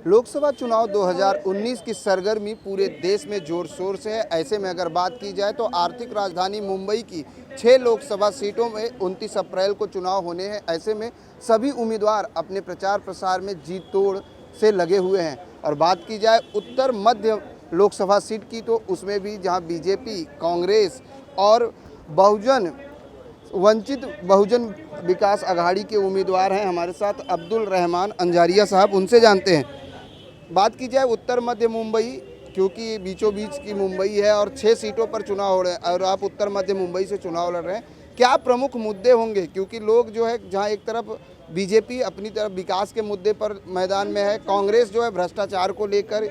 लोकसभा चुनाव 2019 की सरगर्मी पूरे देश में जोर शोर से है। ऐसे में अगर बात की जाए तो आर्थिक राजधानी मुंबई की 6 लोकसभा सीटों में 29 अप्रैल को चुनाव होने हैं। ऐसे में सभी उम्मीदवार अपने प्रचार प्रसार में जी तोड़ से लगे हुए हैं। और बात की जाए उत्तर मध्य लोकसभा सीट की तो उसमें भी जहां बीजेपी, कांग्रेस और वंचित बहुजन विकास आघाड़ी के उम्मीदवार हैं। हमारे साथ अब्दुल रहमान अंजारिया साहब, उनसे जानते हैं। बात की जाए उत्तर मध्य मुंबई, क्योंकि बीचों बीच की मुंबई है और 6 सीटों पर चुनाव हो रहे हैं और आप उत्तर मध्य मुंबई से चुनाव लड़ रहे हैं, क्या प्रमुख मुद्दे होंगे? क्योंकि लोग जो है, जहां एक तरफ बीजेपी अपनी तरफ विकास के मुद्दे पर मैदान में है, कांग्रेस जो है भ्रष्टाचार को लेकर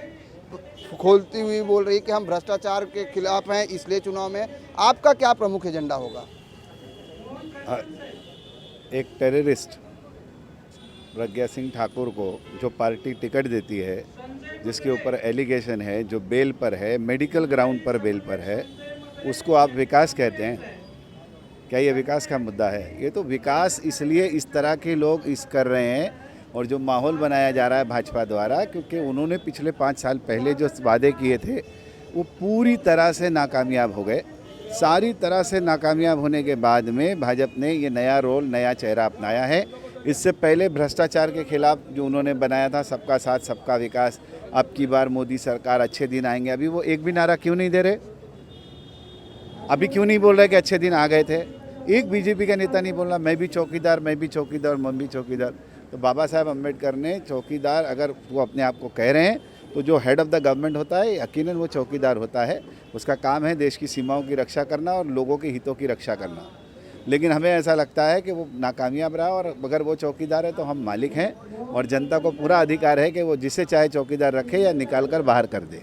खोलती हुई बोल रही है कि हम भ्रष्टाचार के खिलाफ हैं, इसलिए चुनाव में। आपका क्या प्रमुख एजेंडा होगा? एक टेररिस्ट प्रज्ञा सिंह ठाकुर को जो पार्टी टिकट देती है, जिसके ऊपर एलिगेशन है, जो बेल पर है, मेडिकल ग्राउंड पर बेल पर है, उसको आप विकास कहते हैं? क्या ये विकास का मुद्दा है? ये तो विकास इसलिए इस तरह के लोग कर रहे हैं और जो माहौल बनाया जा रहा है भाजपा द्वारा, क्योंकि उन्होंने पिछले 5 साल पहले जो वादे किए थे वो पूरी तरह से नाकामयाब हो गए। सारी तरह से नाकामयाब होने के बाद में भाजपा ने ये नया रोल, नया चेहरा अपनाया है। इससे पहले भ्रष्टाचार के खिलाफ जो उन्होंने बनाया था, सबका साथ सबका विकास, अब की बार मोदी सरकार, अच्छे दिन आएंगे, अभी वो एक भी नारा क्यों नहीं दे रहे? अभी क्यों नहीं बोल रहे कि अच्छे दिन आ गए थे? एक बीजेपी का नेता नहीं बोल रहा मैं भी चौकीदार, मैं भी चौकीदार, मैं भी चौकीदार। तो बाबा साहब अम्बेडकर ने चौकीदार, अगर वो अपने आप को कह रहे हैं, तो जो हेड ऑफ़ द गवर्नमेंट होता है यकीनन वो चौकीदार होता है। उसका काम है देश की सीमाओं की रक्षा करना और लोगों के हितों की रक्षा करना। लेकिन हमें ऐसा लगता है कि वो नाकामयाब रहा, और अगर वो चौकीदार है तो हम मालिक हैं और जनता को पूरा अधिकार है कि वो जिसे चाहे चौकीदार रखे या निकाल कर बाहर कर दे।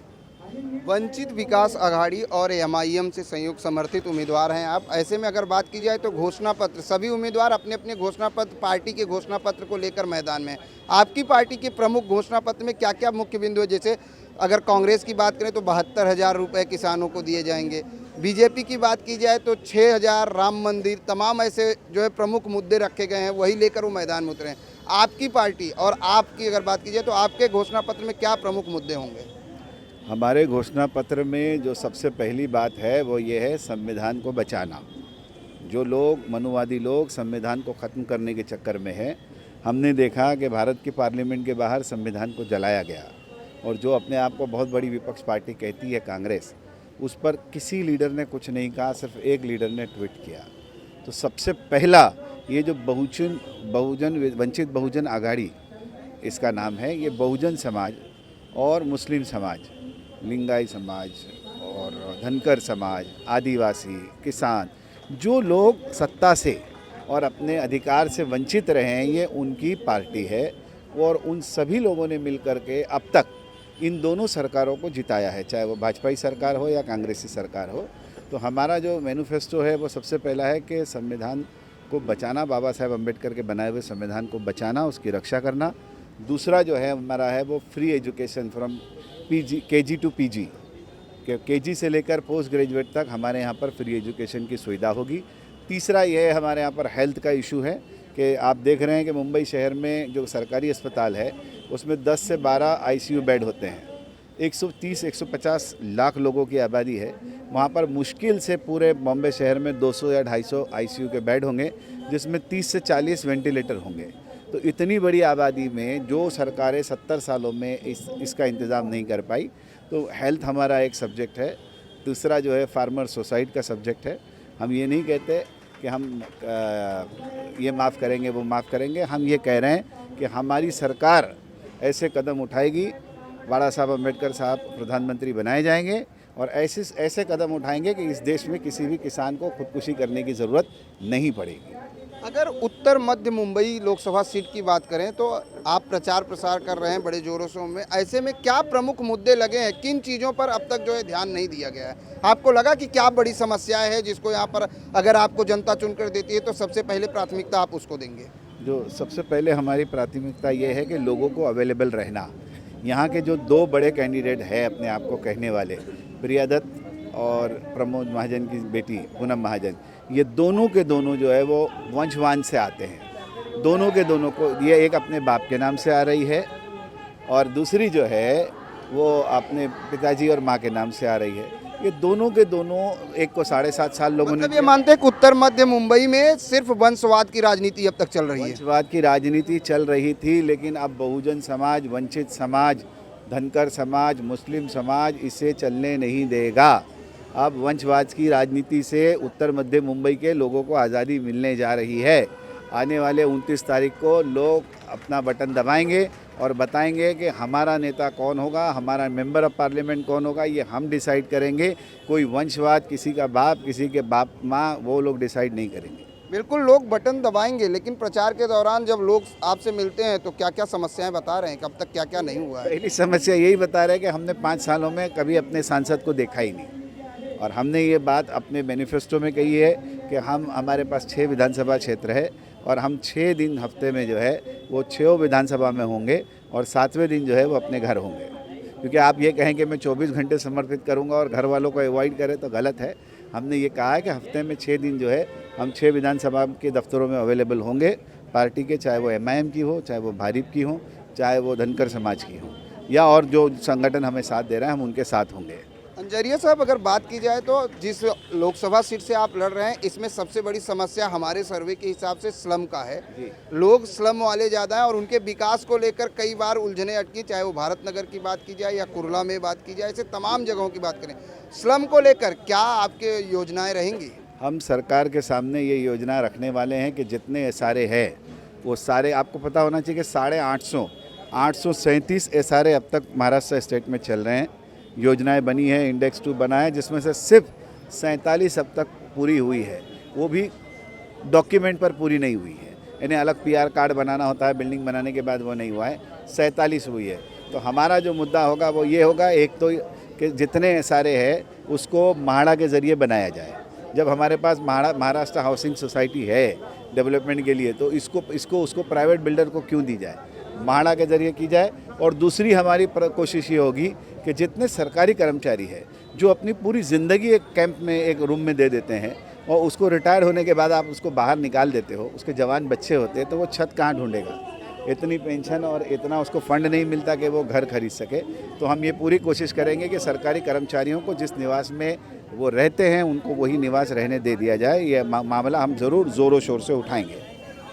वंचित विकास आघाड़ी और एमआईएम से संयुक्त समर्थित उम्मीदवार हैं आप। ऐसे में अगर बात की जाए तो घोषणा पत्र, सभी उम्मीदवार अपने अपने घोषणा पत्र, पार्टी के घोषणा पत्र को लेकर मैदान में। आपकी पार्टी के प्रमुख घोषणा पत्र में क्या क्या मुख्य बिंदु है? जैसे अगर कांग्रेस की बात करें तो 72,000 रुपये किसानों को दिए जाएंगे। बीजेपी की बात की जाए तो 6,000, राम मंदिर, तमाम ऐसे जो है प्रमुख मुद्दे रखे गए हैं, वही लेकर वो मैदान में उतरे हैं। आपकी पार्टी और आपकी अगर बात की जाए तो आपके घोषणा पत्र में क्या प्रमुख मुद्दे होंगे? हमारे घोषणा पत्र में जो सबसे पहली बात है वो ये है संविधान को बचाना। जो लोग, मनुवादी लोग, संविधान को ख़त्म करने के चक्कर में हैं, हमने देखा कि भारत की पार्लियामेंट के बाहर संविधान को जलाया गया। और जो अपने आप को बहुत बड़ी विपक्ष पार्टी कहती है कांग्रेस, उस पर किसी लीडर ने कुछ नहीं कहा, सिर्फ एक लीडर ने ट्वीट किया। तो सबसे पहला ये जो वंचित बहुजन आघाड़ी इसका नाम है, ये बहुजन समाज और मुस्लिम समाज, लिंगाई समाज और धनकर समाज, आदिवासी, किसान, जो लोग सत्ता से और अपने अधिकार से वंचित रहे हैं, ये उनकी पार्टी है। और उन सभी लोगों ने मिलकर के अब तक इन दोनों सरकारों को जिताया है, चाहे वो भाजपाई सरकार हो या कांग्रेसी सरकार हो। तो हमारा जो मैनिफेस्टो है वो सबसे पहला है कि संविधान को बचाना, बाबा साहेब अम्बेडकर के बनाए हुए संविधान को बचाना, उसकी रक्षा करना। दूसरा जो है हमारा है वो free education from KG to PG, KG से लेकर पोस्ट ग्रेजुएट तक हमारे यहाँ पर फ्री एजुकेशन की सुविधा होगी। तीसरा ये हमारे यहाँ पर हेल्थ का इशू है कि आप देख रहे हैं कि मुंबई शहर में जो सरकारी अस्पताल है उसमें 10 से 12 आईसीयू बेड होते हैं। 130-150 लाख लोगों की आबादी है, वहाँ पर मुश्किल से पूरे बॉम्बे शहर में 200 या 250 आईसीयू के बेड होंगे, जिसमें 30 से 40 वेंटिलेटर होंगे। तो इतनी बड़ी आबादी में जो सरकारें 70 सालों में इसका इंतज़ाम नहीं कर पाई, तो हेल्थ हमारा एक सब्जेक्ट है। दूसरा जो है फार्मर सुसाइड का सब्जेक्ट है। हम ये नहीं कहते कि हम ये माफ़ करेंगे, वो माफ़ करेंगे। हम ये कह रहे हैं कि हमारी सरकार ऐसे कदम उठाएगी, बाबा साहब अम्बेडकर साहब प्रधानमंत्री बनाए जाएंगे और ऐसे कदम उठाएंगे कि इस देश में किसी भी किसान को खुदकुशी करने की ज़रूरत नहीं पड़ेगी। अगर उत्तर मध्य मुंबई लोकसभा सीट की बात करें तो आप प्रचार प्रसार कर रहे हैं बड़े जोरों शोरों में। ऐसे में क्या प्रमुख मुद्दे लगे हैं? किन चीज़ों पर अब तक जो है ध्यान नहीं दिया गया है? आपको लगा कि क्या बड़ी समस्याएं है जिसको यहाँ पर अगर आपको जनता चुनकर देती है तो सबसे पहले प्राथमिकता आप उसको देंगे? जो सबसे पहले हमारी प्राथमिकता ये है कि लोगों को अवेलेबल रहना। यहाँ के जो 2 बड़े कैंडिडेट हैं अपने आप को कहने वाले, प्रिया दत्त और प्रमोद महाजन की बेटी पूनम महाजन, ये दोनों के दोनों जो है वो वंशवान से आते हैं। दोनों के दोनों को, ये एक अपने बाप के नाम से आ रही है और दूसरी जो है वो अपने पिताजी और माँ के नाम से आ रही है। ये दोनों के दोनों, एक को 7.5 साल लोगों ने मतलब ये मानते हैं कि उत्तर मध्य मुंबई में सिर्फ वंशवाद की राजनीति अब तक चल रही है। वंशवाद की राजनीति चल रही थी, लेकिन अब बहुजन समाज, वंचित समाज, धनकर समाज, मुस्लिम समाज इसे चलने नहीं देगा। अब वंशवाद की राजनीति से उत्तर मध्य मुंबई के लोगों को आज़ादी मिलने जा रही है। आने वाले 29 तारीख को लोग अपना बटन दबाएंगे और बताएंगे कि हमारा नेता कौन होगा, हमारा मेंबर ऑफ पार्लियामेंट कौन होगा, ये हम डिसाइड करेंगे। कोई वंशवाद, किसी का बाप, किसी के बाप माँ, वो लोग डिसाइड नहीं करेंगे। बिल्कुल लोग बटन दबाएंगे, लेकिन प्रचार के दौरान जब लोग आपसे मिलते हैं तो क्या क्या समस्याएं बता रहे हैं, कब तक क्या क्या नहीं हुआ है? पहली समस्या यही बता रहे हैं कि हमने 5 सालों में कभी अपने सांसद को देखा ही नहीं, और हमने ये बात अपने मैनिफेस्टो में कही है कि हमारे पास 6 विधानसभा क्षेत्र है और हम 6 दिन हफ्ते में जो है वो 6 विधानसभा में होंगे और 7वें दिन जो है वो अपने घर होंगे। क्योंकि आप ये कहें कि मैं 24 घंटे समर्पित करूंगा और घर वालों को अवॉइड करें तो गलत है। हमने ये कहा है कि हफ्ते में 6 दिन जो है हम 6 विधानसभा के दफ्तरों में अवेलेबल होंगे पार्टी के, चाहे वो MIM की हो, चाहे वो भाजपा की हो, चाहे वो धनकर समाज की हो, या और जो संगठन हमें साथ दे रहे हैं हम उनके साथ होंगे। अंजरिया साहब, अगर बात की जाए तो जिस लोकसभा सीट से आप लड़ रहे हैं, इसमें सबसे बड़ी समस्या हमारे सर्वे के हिसाब से स्लम का है। लोग स्लम वाले ज़्यादा हैं और उनके विकास को लेकर कई बार उलझने अटकी, चाहे वो भारत नगर की बात की जाए या कुर्ला में बात की जाए, ऐसे तमाम जगहों की बात करें। स्लम को लेकर क्या आपके योजनाएं रहेंगी? हम सरकार के सामने ये योजना रखने वाले हैं कि जितने SRA है वो सारे, आपको पता होना चाहिए कि 837 SRA अब तक महाराष्ट्र स्टेट में चल रहे हैं। योजनाएं बनी है, इंडेक्स 2 बना है, जिसमें से सिर्फ 47 अब तक पूरी हुई है, वो भी डॉक्यूमेंट पर पूरी नहीं हुई है। इन्हें अलग PR कार्ड बनाना होता है, बिल्डिंग बनाने के बाद वो नहीं हुआ है। 47 हुई है। तो हमारा जो मुद्दा होगा वो ये होगा, एक तो कि जितने SRA है उसको म्हाडा के ज़रिए बनाया जाए। जब हमारे पास महाराष्ट्र हाउसिंग सोसाइटी है डेवलपमेंट के लिए, तो उसको प्राइवेट बिल्डर को क्यों दी जाए, म्हाडा के ज़रिए की जाए। और दूसरी हमारी कोशिश ये होगी कि जितने सरकारी कर्मचारी है जो अपनी पूरी ज़िंदगी एक कैंप में, एक रूम में दे देते हैं और उसको रिटायर होने के बाद आप उसको बाहर निकाल देते हो, उसके जवान बच्चे होते हैं, तो वो छत कहाँ ढूंढेगा? इतनी पेंशन और इतना उसको फंड नहीं मिलता कि वो घर खरीद सके। तो हम ये पूरी कोशिश करेंगे कि सरकारी कर्मचारियों को जिस निवास में वो रहते हैं उनको वही निवास रहने दे दिया जाए। ये मामला हम ज़रूर ज़ोरों शोर से उठाएंगे।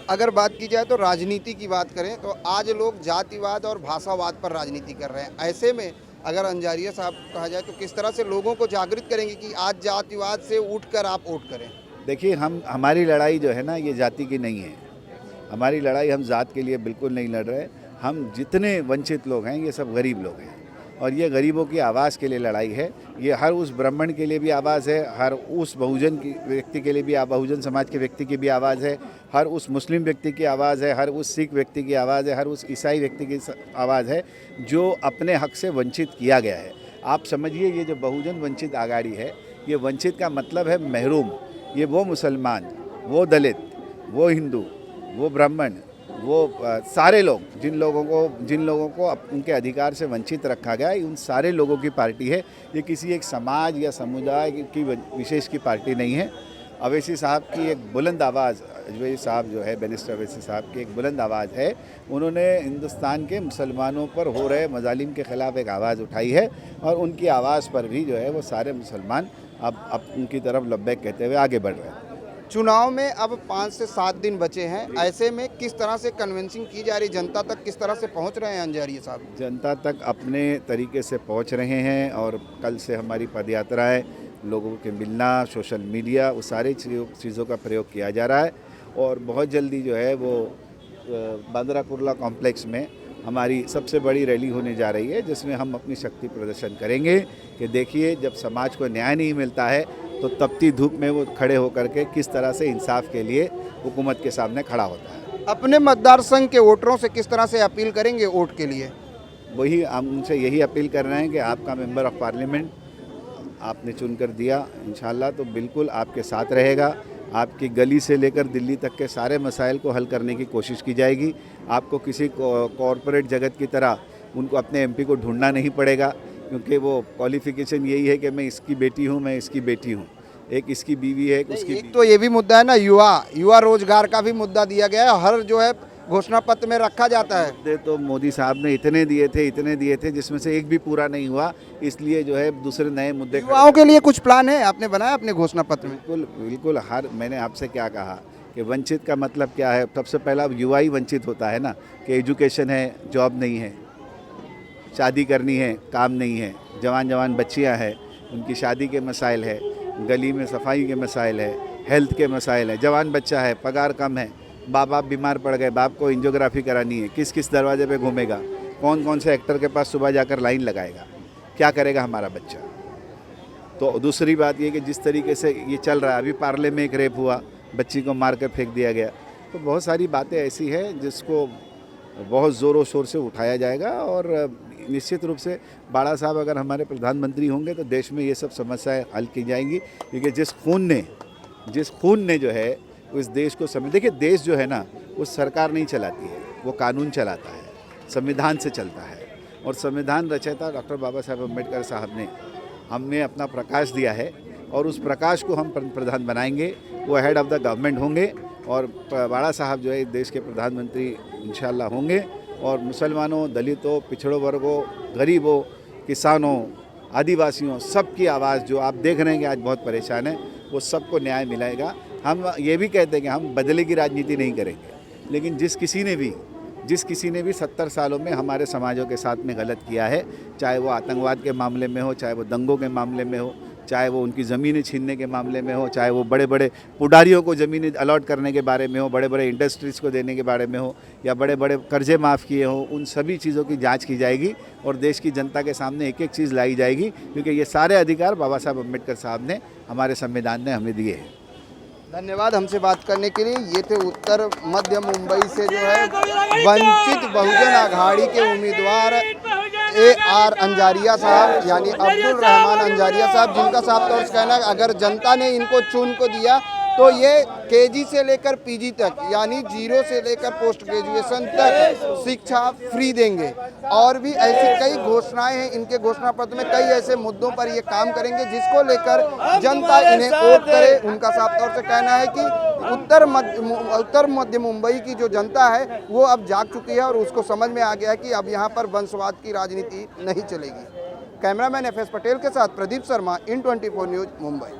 अगर बात की जाए तो राजनीति की बात करें तो आज लोग जातिवाद और भाषावाद पर राजनीति कर रहे हैं। ऐसे में अगर अंजारिया साहब कहा जाए तो किस तरह से लोगों को जागृत करेंगे कि आज जातिवाद से उठकर आप वोट करें? देखिए, हमारी लड़ाई जो है ना, ये जाति की नहीं है। हमारी लड़ाई, हम जात के लिए बिल्कुल नहीं लड़ रहे। हम जितने वंचित लोग हैं ये सब गरीब लोग हैं और ये गरीबों की आवाज़ के लिए लड़ाई है। ये हर उस ब्राह्मण के लिए भी आवाज़ है, हर उस बहुजन की व्यक्ति के लिए भी, बहुजन समाज के व्यक्ति की भी आवाज़ है, हर उस मुस्लिम व्यक्ति की आवाज़ है, हर उस सिख व्यक्ति की आवाज़ है, हर उस ईसाई व्यक्ति की आवाज़ है जो अपने हक से वंचित किया गया है। आप समझिए, ये जो बहुजन वंचित आघाड़ी है, ये वंचित का मतलब है महरूम। ये वो मुसलमान, वो दलित, वो हिंदू, वो ब्राह्मण, वो सारे लोग, जिन लोगों को उनके अधिकार से वंचित रखा गया है, उन सारे लोगों की पार्टी है। ये किसी एक समाज या समुदाय की विशेष की पार्टी नहीं है। अवैसी साहब की एक बुलंद आवाज़, अवैसी साहब जो है, बैरिस्टर अवैसी साहब की एक बुलंद आवाज़ है। उन्होंने हिंदुस्तान के मुसलमानों पर हो रहे मजालिम के ख़िलाफ़ एक आवाज़ उठाई है और उनकी आवाज़ पर भी जो है वो सारे मुसलमान अब उनकी तरफ लब्बैक कहते हुए आगे बढ़ रहे हैं। चुनाव में अब 5 से 7 दिन बचे हैं, ऐसे में किस तरह से कन्विंसिंग की जा रही, जनता तक किस तरह से पहुंच रहे हैं अंजारिया साहब? जनता तक अपने तरीके से पहुंच रहे हैं और कल से हमारी पदयात्राएं, लोगों के मिलना, सोशल मीडिया, वो सारी चीज़ों का प्रयोग किया जा रहा है। और बहुत जल्दी जो है वो बांद्रा कुर्ला कॉम्प्लेक्स में हमारी सबसे बड़ी रैली होने जा रही है, जिसमें हम अपनी शक्ति प्रदर्शन करेंगे कि देखिए, जब समाज को न्याय नहीं मिलता है तो तपती धूप में वो खड़े होकर के किस तरह से इंसाफ के लिए हुकूमत के सामने खड़ा होता है। अपने मतदार संघ के वोटरों से किस तरह से अपील करेंगे वोट के लिए? वही हम उनसे यही अपील कर रहे हैं कि आपका मेंबर ऑफ पार्लियामेंट आपने चुनकर दिया, इंशाल्लाह तो बिल्कुल आपके साथ रहेगा। आपकी गली से लेकर दिल्ली तक के सारे मसाइल को हल करने की कोशिश की जाएगी। आपको किसी कॉरपोरेट जगत की तरह उनको अपने MP को ढूंढना नहीं पड़ेगा, क्योंकि वो क्वालिफिकेशन यही है कि मैं इसकी बेटी हूँ, मैं इसकी बेटी हूँ, एक इसकी बीवी है, एक उसकी। एक तो ये भी मुद्दा है ना, युवा रोजगार का भी मुद्दा दिया गया है। हर जो है घोषणा पत्र में रखा जाता है। मुद्दे तो मोदी साहब ने इतने दिए थे जिसमें से एक भी पूरा नहीं हुआ, इसलिए जो है दूसरे नए मुद्दे युवाओं के लिए कुछ प्लान है आपने बनाया अपने घोषणा पत्र में? बिल्कुल बिल्कुल। मैंने आपसे क्या कहा कि वंचित का मतलब क्या है? सबसे पहला युवा ही वंचित होता है ना, कि एजुकेशन है, जॉब नहीं है, शादी करनी है, काम नहीं है, जवान बच्चियां हैं, उनकी शादी के मसाइल है, गली में सफाई के मसाइल है, हेल्थ के मसाइल है, जवान बच्चा है, पगार कम है, बाप बीमार पड़ गए, बाप को एंजियोग्राफी करानी है, किस किस दरवाजे पे घूमेगा, कौन से एक्टर के पास सुबह जाकर लाइन लगाएगा, क्या करेगा हमारा बच्चा। तो दूसरी बात ये कि जिस तरीके से ये चल रहा है, अभी पार्ले में एक रेप हुआ, बच्ची को मार कर फेंक दिया गया। तो बहुत सारी बातें ऐसी हैं जिसको बहुत ज़ोरों शोर से उठाया जाएगा और निश्चित रूप से बाला साहब अगर हमारे प्रधानमंत्री होंगे तो देश में ये सब समस्याएं हल की जाएंगी, क्योंकि जिस खून ने जो है उस देश को देखिए, देश जो है ना वो सरकार नहीं चलाती है, वो कानून चलाता है, संविधान से चलता है। और संविधान रचयिता डॉक्टर बाबा साहब अम्बेडकर साहब ने हमें अपना प्रकाश दिया है और उस प्रकाश को हम प्रधान बनाएंगे, वो हेड ऑफ़ द गवर्नमेंट होंगे और बाला साहब जो है देश के प्रधानमंत्री इंशाल्लाह होंगे। और मुसलमानों, दलितों, पिछड़ों वर्गों, गरीबों, किसानों, आदिवासियों, सबकी आवाज़ जो आप देख रहे हैं कि आज बहुत परेशान है, वो सबको न्याय मिलेगा। हम ये भी कहते हैं कि हम बदले की राजनीति नहीं करेंगे, लेकिन जिस किसी ने भी 70 सालों में हमारे समाजों के साथ में गलत किया है, चाहे वो आतंकवाद के मामले में हो, चाहे वो दंगों के मामले में हो, चाहे वो उनकी ज़मीनें छीनने के मामले में हो, चाहे वो बड़े बड़े पुडारियों को ज़मीनें अलॉट करने के बारे में हो, बड़े बड़े इंडस्ट्रीज़ को देने के बारे में हो, या बड़े बड़े कर्जे माफ़ किए हो, उन सभी चीज़ों की जांच की जाएगी और देश की जनता के सामने एक एक चीज़ लाई जाएगी, क्योंकि ये सारे अधिकार बाबा साहब अम्बेडकर साहब ने हमारे संविधान ने हमें दिए हैं। धन्यवाद हमसे बात करने के लिए। ये थे उत्तर मध्य मुंबई से जो है वंचित बहुजन आघाड़ी के उम्मीदवार AR अंजारिया साहब, यानी अब्दुल रहमान अंजारिया साहब, जिनका साफ तौर से कहना है अगर जनता ने इनको चुन को दिया तो ये KG से लेकर PG तक, यानी 0 से लेकर पोस्ट ग्रेजुएशन तक शिक्षा फ्री देंगे। और भी ऐसी कई घोषणाएं हैं इनके घोषणा पत्र में, कई ऐसे मुद्दों पर ये काम करेंगे जिसको लेकर जनता इन्हें वोट करे। उनका साफ तौर से कहना है कि उत्तर मध्य मुंबई की जो जनता है वो अब जाग चुकी है और उसको समझ में आ गया है कि अब यहाँ पर वंशवाद की राजनीति नहीं चलेगी। कैमरामैन FS पटेल के साथ प्रदीप शर्मा, IN24 न्यूज़, मुंबई।